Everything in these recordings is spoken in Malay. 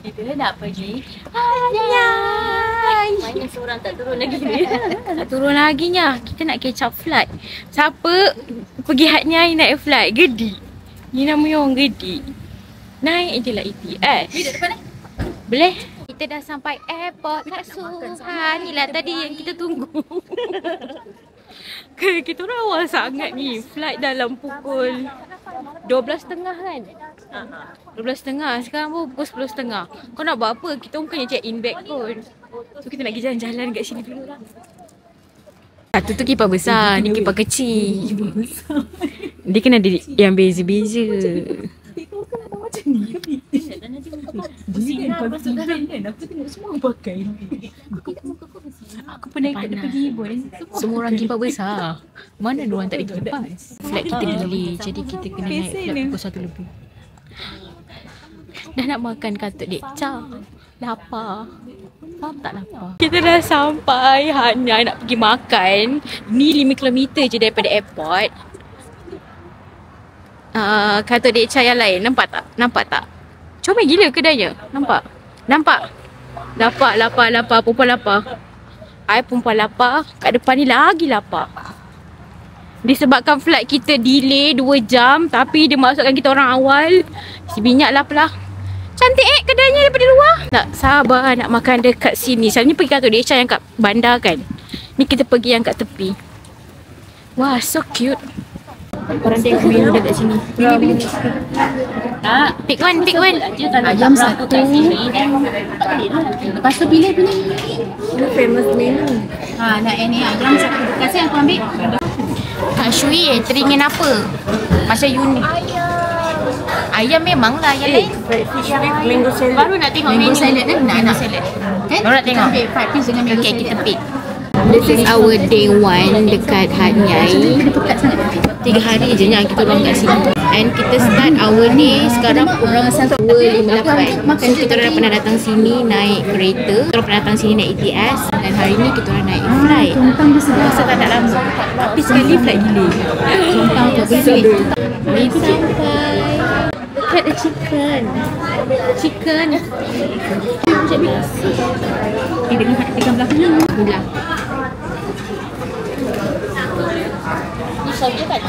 Kita nak pergi Anyai. Mana seorang tak turun lagi ni? Tak turun lagi nya. Kita nak catch up flight. Siapa pergi Anyai naik flight? Gedi. Ni nama orang Gedi. Naik je lah ETS. Duduk depan ni. Boleh? Kita dah sampai airport Kak Suhan. Ni lah tadi yang kita tunggu. Kita orang awal sangat ni. Flight dalam pukul 12.30 kan? 12.30. Sekarang pun pukul 10.30. Kau nak buat apa? Kita bukannya check in bag pun. So kita nak pergi jalan-jalan kat sini dulu lah. Satu tu kipas besar, ni kipas kecil. Dia kena ada yang beza-beza. Macam ni ke Dia kan kalau kan aku tengok semua pakai. Aku pernah ikut dia pergi pun. Semua orang kipas besar. Mana ada orang tak ada kipas? Flight kita delay, jadi kita kena naik flight pukul 1 lebih. Dah nak makan katut dek Cha. Lapar. Faham tak lapar? Kita dah sampai Hanyai nak pergi makan. Ni 5km je daripada airport. Katut dek Cha yang lain. Nampak tak? Nampak tak? Comel gila kedainya. Nampak? Nampak? Lapar. Perempuan lapar. I perempuan lapar. Kat depan ni lagi lapar. Disebabkan flight kita delay 2 jam. Tapi dia masukkan kita orang awal. Si minyak lah pelah. Cantik kedainya daripada luar. Tak sabar nak makan dekat sini. Selalunya pergi Katut dek Cha yang kat bandar kan. Ni kita pergi yang kat tepi. Wah, so cute. Korang tengok menu dekat sini. Pilih. Pick one. Ayam satu kat sini. Lepas tu pilih. Ini famous menu. Nak ini ayam satu. Kasih aku ambil. Kak Shui teringin apa? Macam unik. Ayam memang lah yang lain. Mango salad. Baru nak tengok Mango menu. salad kan? Nak. Kan? Baru nak tengok. Ambil 5 piece dengan mango Okay, salad. kita pick. This is our day 1 dekat Hanyai. 3 hari je yang kita orang kat sini. And kita start our day sekarang pukul 2.58. So kita orang pernah datang sini naik kereta. Kita orang pernah datang sini naik ETS. Dan hari ni kita orang naik flight. Masa tak nak lama. Tapi sekali flight gila. Mari sampai. Look at the chicken. Macam biasa. Dengan belakang ni. Gula. Ni sop je kan?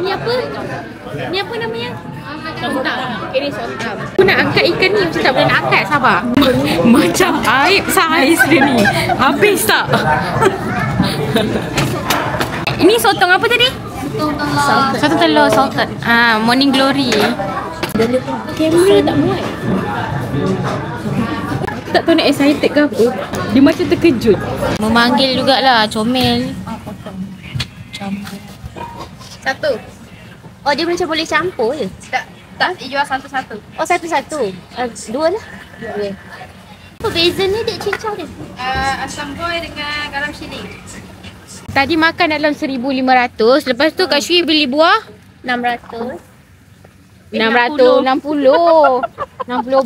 Ni apa namanya? Ini sontam. Aku nak angkat ikan ni macam tak boleh nak angkat. Sabar. Macam aib saiz dia ni. Habis tak? Ini sotong apa tadi? Sotong telur salted. Morning glory. Kamera tak muat. Tak tahu nak excited ke apa. Dia macam terkejut. Memanggil jugalah comel. Satu. Oh, dia macam boleh campur je? Tak, jual satu-satu. Oh, satu-satu. Dua lah. Dua. Apa beza ni dek cincang dia? Asam boy dengan garam sini. Tadi makan dalam 1,500. Lepas tu Kak Shui beli buah 600. 60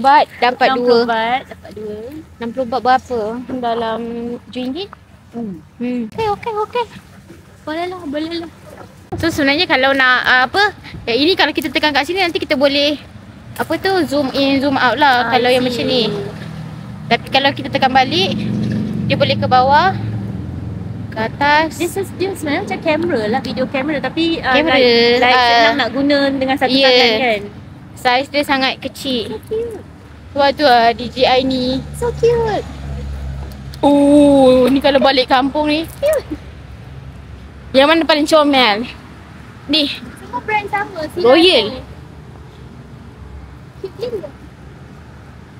baht dapat 2. 60 baht dapat 2. 60 baht berapa? Dalam RM7. Okay. Boleh lah. So sebenarnya kalau nak ini kalau kita tekan kat sini nanti kita boleh zoom in zoom out lah kalau yang macam ni. Tapi kalau kita tekan balik dia boleh ke bawah, ke atas. Dia sebenarnya macam kamera lah, video kamera tapi Kamera, senang nak guna dengan satu tangan kan. Saiz dia sangat kecil. So cute. Tu DJI ni. So cute. Oh, ni kalau balik kampung ni. Yang mana paling comel? Ni, Semua brand sama. Royal.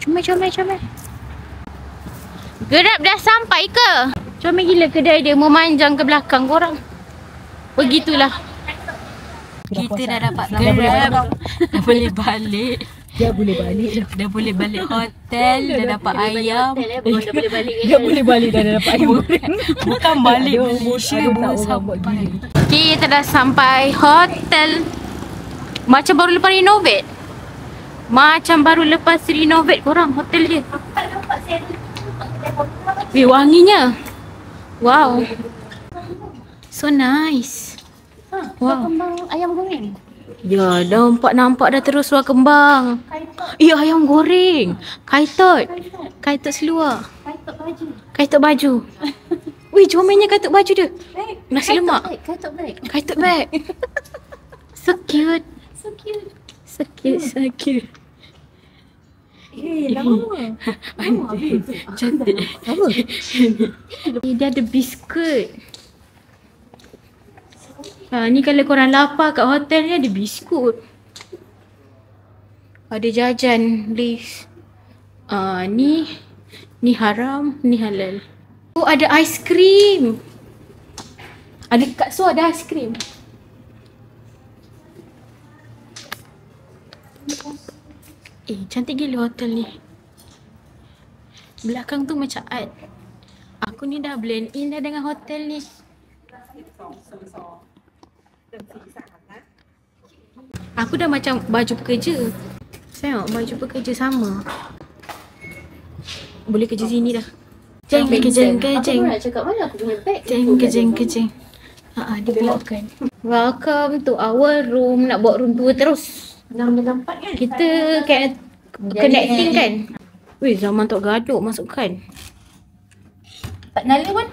Comel. Gerab dah sampai ke? Comel gila kedai dia, memanjang ke belakang korang. Begitulah. Kita dah dapat Grab. Dah boleh balik. Dia boleh balik dah. Dah boleh balik hotel. Dah dapat ayam. Dah boleh balik. Dia boleh balik dah dapat ayam goreng. Bukan balik Malaysia, baru sampai. Kita dah sampai hotel. Macam baru lepas renovate. Macam baru lepas renovate korang hotel dia. Wanginya. Wow. So nice. Wow. Kembang ayam goreng. Ya, nampak dah terus suar kembang. Ya, ayam goreng. Kaitot. Kaitot seluar. Kaitot baju. Wih, comelnya kaitot baju dia. Nasi lemak. Kaitot bag. So cute. So cute. Lama. Cantik. Apa? Dia ada biskut. Ni kalau korang lapar kat hotel ni ada biskut. Ada jajan list. Ni haram, ni halal. Oh, ada aiskrim. Ada kat so ada aiskrim. Cantik gila hotel ni. Belakang tu macam art. Aku ni dah blend in dah dengan hotel ni. Aku dah macam baju pekerja. Tengok baju pekerja sama. Boleh kerja sini dah. Jeng. Aku nak cakap mana aku punya bag. Jeng. Dia belakang. Welcome to our room. Nak buat room tour terus. 6 kan? Kita connecting kan? Weh, zaman Tok Gaduk masukkan. Tak nyala pun.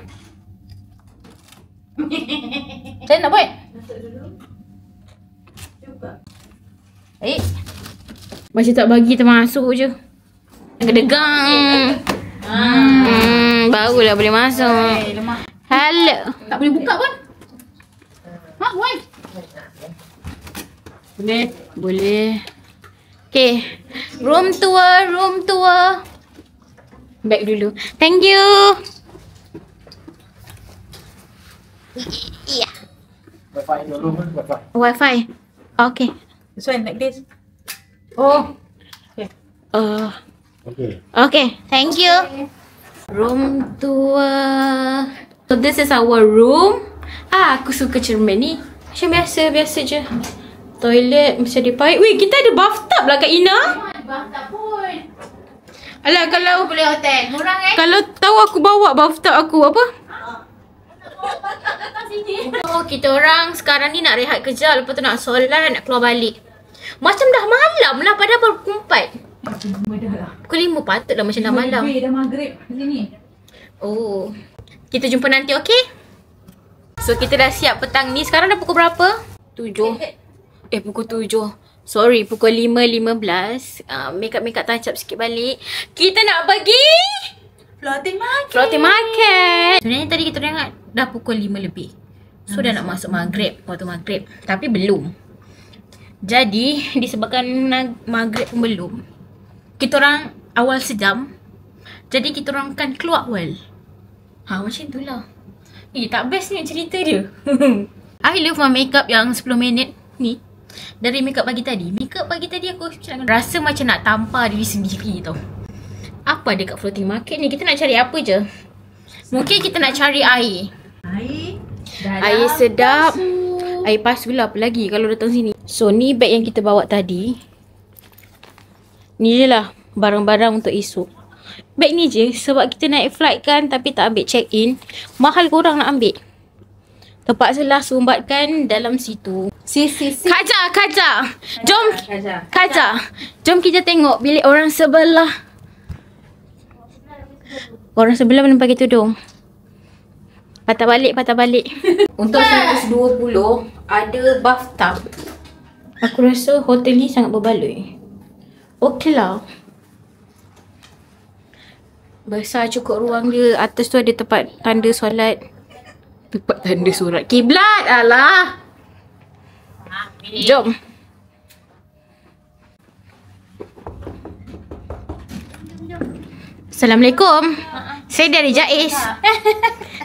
Macam nak buat? Macam tak bagi termasuk je. Degang. Barulah boleh masuk. Hello. Tak boleh buka pun. Why? Boleh. Okay. Room tour. Back dulu. Thank you. Wi-Fi in your room, Wi-Fi. Wi-Fi. Okay. This one like this. Oh. Okay. Okay. Thank you. Room tour. So this is our room. Aku suka cermin ni. Macam biasa je. Toilet macam dia paik. Weh, kita ada bathtub lah Kak Ina. Tak pun. Alah, kalau Boleh hotel. Murah kalau tahu aku bawa bathtub aku apa? Oh, kita orang sekarang ni nak rehat kejap. Lepas tu nak solat, nak keluar balik. Macam dah malam lah, padahal baru pukul 4. Pukul 5 patut lah macam dah malam. Dah maghrib di sini. Oh. Kita jumpa nanti, okay? So, kita dah siap petang ni. Sekarang dah pukul berapa? 7. Pukul 7. Sorry, pukul 5.15. Makeup touch up sikit balik. Kita nak pergi floating market. Sebenarnya tadi kita ingat dah pukul 5 lebih. So, dah nak masuk maghrib. Waktu maghrib. Tapi belum. Jadi, disebabkan maghrib pun belum, kita orang awal sejam. Jadi, kita orang akan keluar awal. Macam itulah. Tak best ni cerita dia. I love my makeup yang 10 minit ni. Dari makeup pagi tadi. Makeup pagi tadi aku rasa macam nak tampar diri sendiri tau. Apa ada kat floating market ni? Kita nak cari apa je? Mungkin kita nak cari air. Air sedap. Air pasu lah, apa lagi kalau datang sini. So ni beg yang kita bawa tadi. Ni je lah barang-barang untuk esok. Beg ni je sebab kita naik flight kan, tapi tak ambil check in. Mahal korang nak ambil. Terpaksalah sumbatkan dalam situ. Kaja. Jom. Kaja. Jom kita tengok bilik orang sebelah. Orang sebelah mana pakai tudung. Patah balik. Untuk 120 ada bathtub. Aku rasa hotel ni sangat berbaloi. Okey lah. Besar cukup ruang dia. Atas tu ada tempat tanda solat. Tempat tanda surat kiblat. Alah. Jom. Assalamualaikum. Saya dari Jais.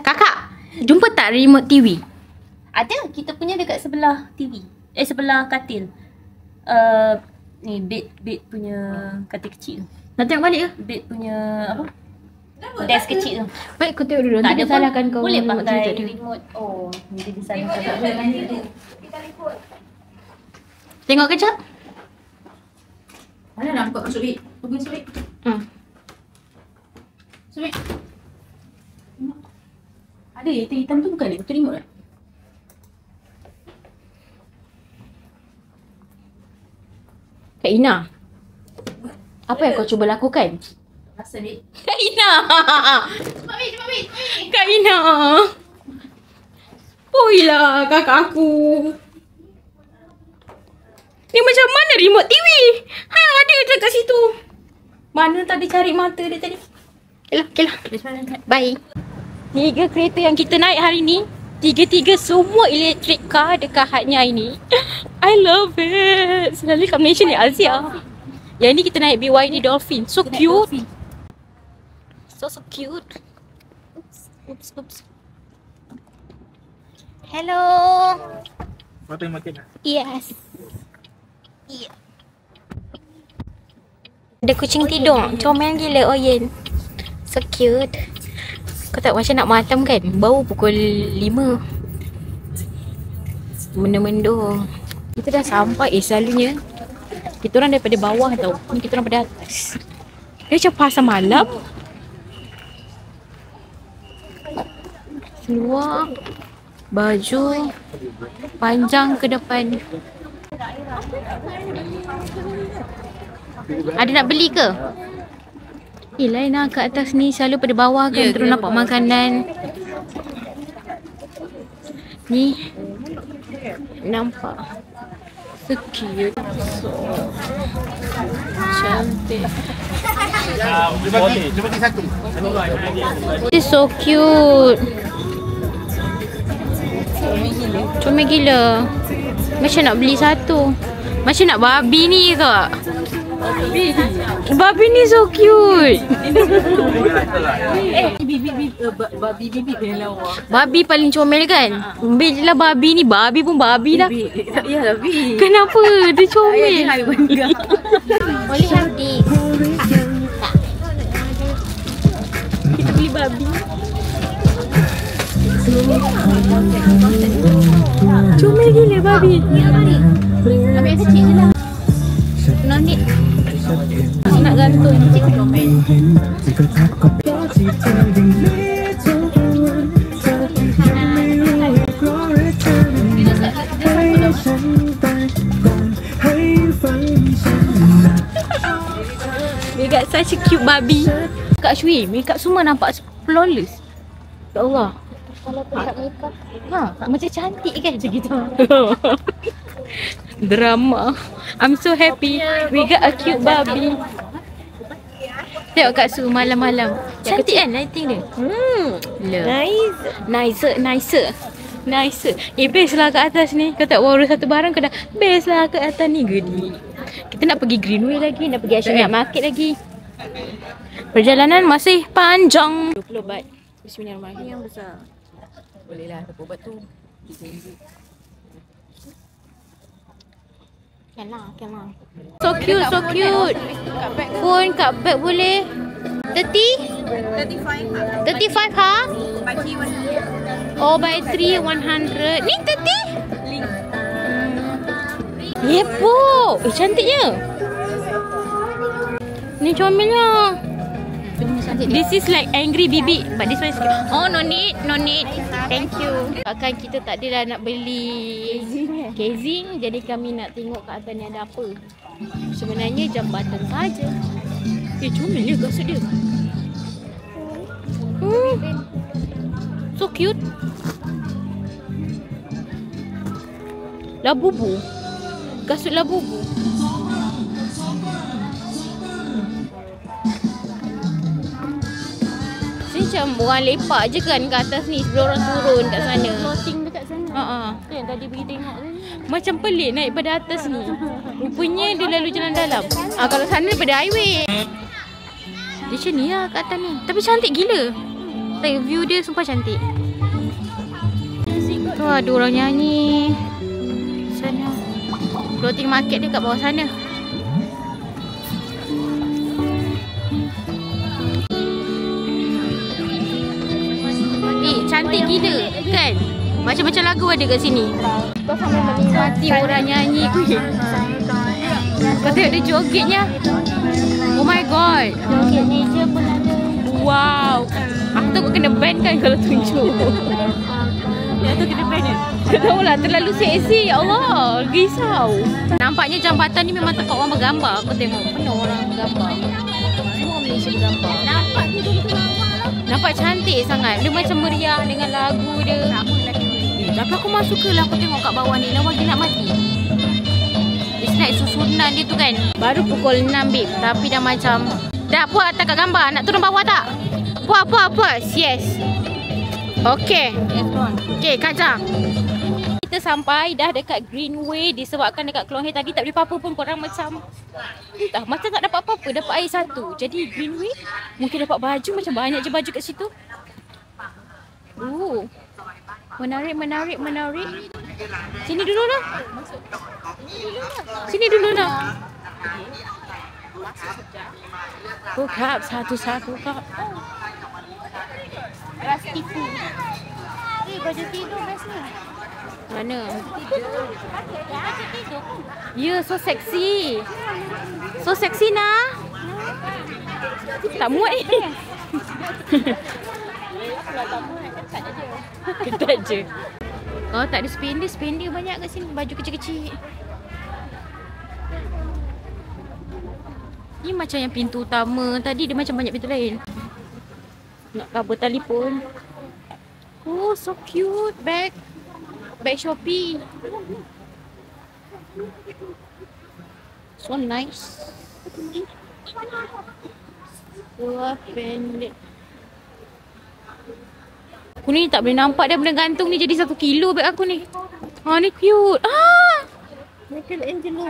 Kakak, jumpa tak remote TV? Ada. Kita punya dekat sebelah TV. Sebelah katil. Ni bed punya katil kecil. Nak tengok balik ke? Bed punya apa? Desk kecil tu. Baik, kau tengok dulu. Tak Nanti ada dia salahkan kau. Boleh remote pakai TV tak ada. remote. Oh, nanti disalahkan. Tengok kejap. Mana nak buka masuk beg? Tunggu masuk beg. Masuk beg. Ada hitam-hitam tu bukan? Betul remote tak? Kak Ina, apa yang kau cuba lakukan? Rasa beg. Kak Ina! Cepat beg. Kak Ina! Poilah kakak aku. Ni macam mana remote TV? Ha, ada je kat situ. Mana tadi cari mata dia tadi? Okay lah. Bye. 3 kereta yang kita naik hari ni, 3 semua electric car dekat Hatnya ini. I love it. Selalu kat Malaysia ni Azia. Yang ni kita naik BYD Dolphin. So cute. So cute. Oops. Hello. What time makan? Yes. Yeah. Ada kucing tidur. Comel gila Oyen. So cute. Kau tak macam nak matam kan? Baru pukul 5. Mendung-mendung. Kita dah sampai selalunya. Kita orang daripada bawah tau. Ni kita orang pada atas. Dia macam pasar malam. Seluar. Baju. Panjang ke depan. Ada nak beli ke? Lain lah kat atas ni selalu pada bawah kan, terus nampak makanan. Ni nampak so cute. So cantik. Cuba bagi satu. It's so cute. Comel gila. Macam nak beli satu. Macam nak babi ni kak. Babi ni so cute. Babi punya lawa. Babi paling comel kan? Ambil je lah babi ni. Babi pun babi dah. Ya, babi. Kenapa? Dia comel. Boleh have this. Kita beli babi. Comel gila babi. Ambil yang kecil je lah. No need. Nak gantung comel. We got such a cute babi. Kak Shui, makeup semua nampak flawless. Ya Allah. Kalau tak makeup. Macam cantik kan macam gitu. Drama. I'm so happy. We got a cute babi. Tengok Kak Su malam-malam. Cantik kan lighting dia? Nice. Best lah kat atas ni. Kau tak bawa satu barang kau dah best lah kat atas ni. Gedi. Kita nak pergi Greenway lagi. Nak pergi Ashik Market lagi. Perjalanan masih panjang. 20 baht. Bismillahirrahmanirrahim. Yang besar. Boleh lah, tepuk ubat tu. Can lah. So cute. Phone kat bag boleh. 35 ha? Oh, by 3 100. Ni 30? Yepo. Cantiknya. Ni comelnya. This is like angry bibi, but this one is cute. Oh, no need. Thank you. Bahkan kita tak adalah nak beli casing, jadi kami nak tengok kat atas ni ada apa. Sebenarnya jambatan saja. Comel dia kasut dia. So cute. Labubu. Kasut labubu. Macam orang lepak je kan kat atas ni sebelum orang turun kat sana. Floating dekat sana. Tu yang tadi pergi tengok tadi. Macam pelik naik pada atas ni. Rupanya dia lalu jalan dalam. Kalau sana daripada highway. Dia macam ni lah kat atas ni. Tapi cantik gila. Like view dia sumpah cantik. Tu ada orang nyanyi. Sana. Floating market dia kat bawah sana. Cantik gila kan? Macam-macam lagu ada kat sini. Kau sampai menikmati orang nyanyi. Kau tengok dia jogetnya. Oh my god. Joget meja pun ada. Wow. Aku takut kena ban kan kalau tunjuk. Ya tu kena ban kan? Tak tahulah, terlalu seksi. Ya Allah, risau. Nampaknya jambatan ni memang tempat orang bergambar. Aku tengok penuh orang bergambar. Semua Malaysia bergambar. Nampak tu betul lama lah. Nampak cantik sangat. Dia macam meriah dengan lagu dia. Tapi aku memang suka lah aku tengok kat bawah ni. Lawa dia nak mati. It's like susunan dia tu kan. Baru pukul 6 babe. Tapi dah macam dah puas tak kat gambar. Nak turun bawah tak? Puas. Yes. Okay. Okay, Kajang. Kita sampai dah dekat Greenway. Disebabkan dekat Kelong tadi tak boleh apa-apa pun. Korang macam entah, macam tak dapat apa-apa. Dapat air satu. Jadi Greenway mungkin dapat baju. Macam banyak je baju kat situ. Menarik. Sini dulu lah. Kap, satu-satu kap. Ras tipu. Baju tidur best ni. Mana? Ya, so seksi. So seksi nah. Tak muat ni. Ketat je. Kalau tak ada spender banyak kat sini. Baju kecil-kecil. Ni macam yang pintu utama. Tadi dia macam banyak pintu lain. Nak cover telefon. Oh, so cute. Bag Shopee. So nice. Seluar pendek. Aku ni tak boleh nampak dah benda gantung ni jadi 1 kilo beg aku ni. Ni cute. Michelangelo.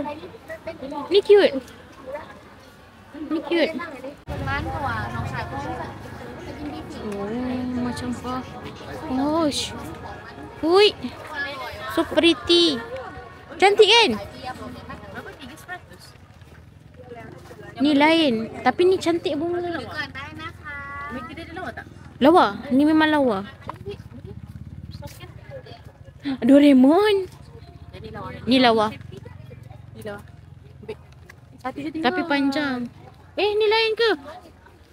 Ni cute. Macam apa? Hui. So pretty. Cantik kan? Ni lain. Tapi ni cantik bunga. Meja dia ada lawa tak? Lawa. Ni memang lawa. Doraemon. Ni lawa. Satu je tinggal. Tapi panjang. Ni lain ke?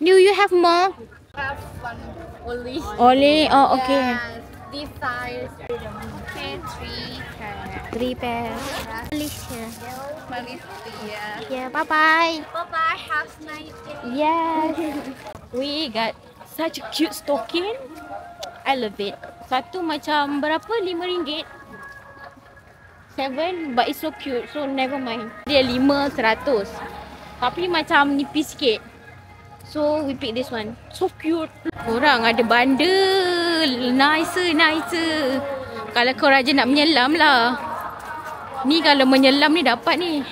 Do you have more? Have one only. Only? Oh, okay. This size. Okay, 3 pairs. Malaysia. Yeah, bye-bye. Bye-bye. Have a nice day. Yes. We got such a cute stocking. I love it. Satu macam berapa? RM5. 7, but it's so cute. So never mind. Dia 500. Tapi macam nipis sikit. So we pick this one. So cute. Korang ada bundle. Nice. Kalau kau rajin nak menyelam lah. Ni kalau menyelam ni dapat ni.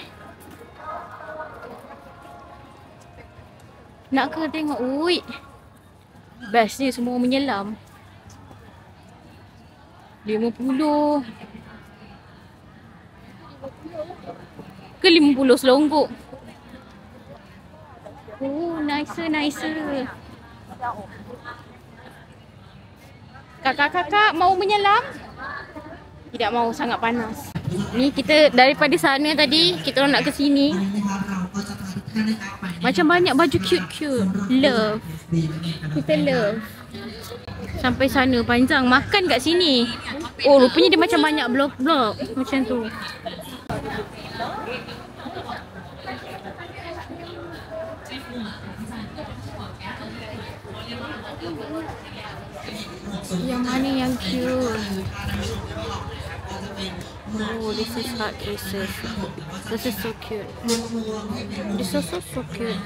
Nak ke tengok? Ui. Best ni semua menyelam. 50. Ke 50 selonggok. Nice. Kakak-kakak mau menyelam? Tidak mau, sangat panas. Ni kita daripada sana tadi, kita orang nak ke sini. Macam banyak baju cute. Love. Kita love. Sampai sana panjang. Makan kat sini. Oh, rupanya dia macam banyak blok-blok. Macam tu. Yang mana yang cute? Oh, this is heart cases. This is so cute. This is so cute.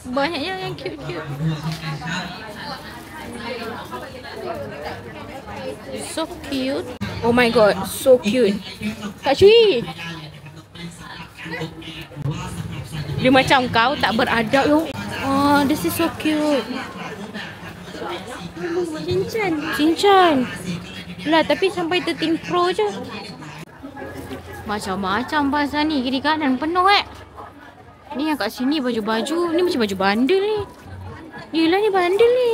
Banyaknya yang cute. So cute. Oh my god, so cute. Kak Cui. Dia macam kau tak beradab yo. Oh, this is so cute. Cincin. Lah, tapi sampai 13 Pro je. Macam-macam pasal ni. Kiri kanan penuh Ni yang kat sini baju-baju. Ni macam baju bandel ni. Yelah ni bandel ni.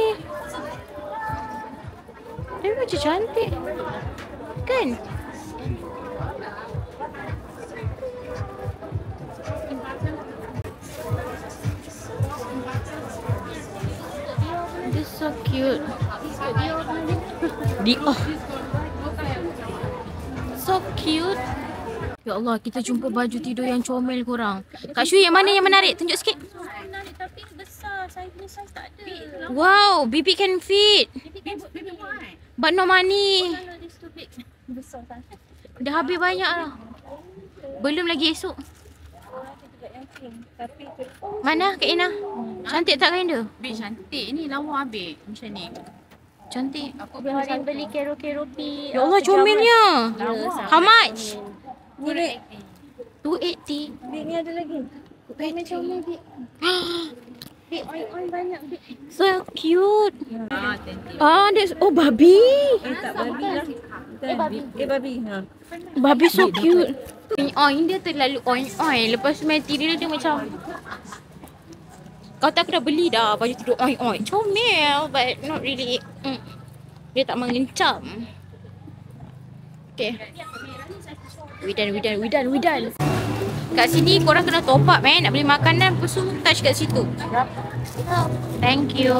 Tapi macam cantik. Kan? So cute. Oh. So cute. Ya Allah, kita jumpa baju tidur yang comel korang. Kak Shui, yang mana yang menarik? Tunjuk sikit. Tapi besar. Saya punya size tak ada. Wow, Bibi can fit. But no money. Besar sangat. Dah habis banyak lah. Belum lagi esok. Mana Kak Ina? Cantik tak kain dia? Bik cantik ni, lawa habis macam ni. Cantik. Aku Dia hari beli kero-kero pi. Ya Allah, comelnya. How much? Ni 280. Bik ni ada lagi. Bik macam ni Bik. Bik oil banyak Bik. So cute. Cantik. Ah, that's babi. Tak babi lah. Babi. Babi. Ha. Babi so cute. Oil dia terlalu oil. Lepas tu material dia macam, kau tahu aku dah beli dah baju tidur oil. Comel but not really. Dia tak mengencam. Okay. We done. Kat sini korang kena top up nak beli makanan. Lepas tu touch kat situ. Thank you.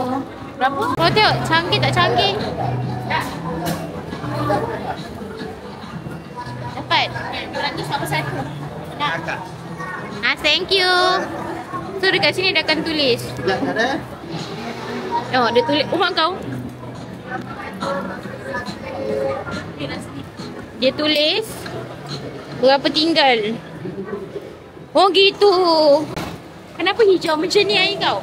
Berapa? Kau tengok canggih tak canggih? Dapat. 241. Nak. Thank you. So dekat sini dia akan tulis. Tak ada. Oh, dia tulis rumah kau. Dia tulis berapa tinggal. Oh gitu. Kenapa hijau macam ni air kau?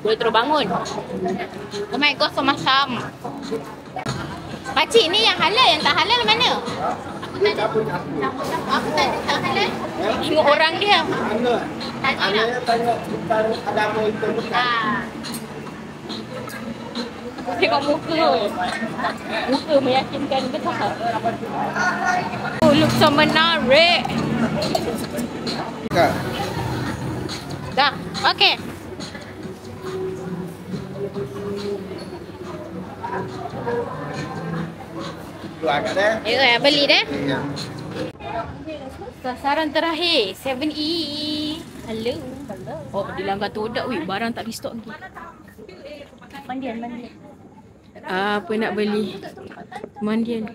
Boleh terus bangun. Oh my god, so macam. Pakcik ni yang halal, yang tak halal mana? Aku tak halal. Tengok orang dia. Tanya ada apa itu bukan. Tengok muka. Muka meyakinkan betul tak? Oh, look so menarik. Dah, okay. Dua kat dia. Ya, beli deh. Ya. Sasaran terakhir 7E. Hello. Oh, dia langgar todak weh, barang tak di stok lagi. Mandian. Apa nak beli? Mandian.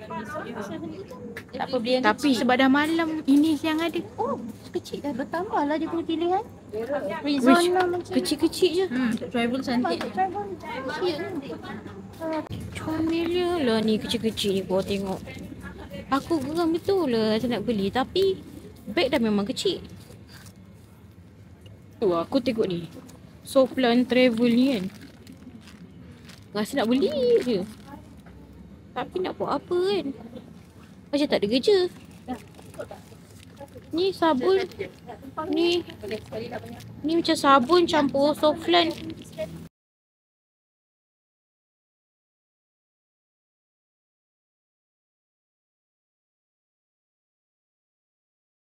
Tak apa beli yang Tapi sebab dah malam, ini yang ada. Oh, kecil dah bertambah lah dia punya pilihan. Which, Rizona macam kecil-kecil je. Travel cantik. travel kecil. Comelnya lah ni kecil-kecil ni kau tengok. Aku geram betul lah saya nak beli, tapi beg dah memang kecil. Tu aku tengok ni. Soflan travel ni kan. Rasa nak beli je. Tapi nak buat apa kan? Macam tak ada kerja. Ni sabun. Ni macam sabun campur Soflan.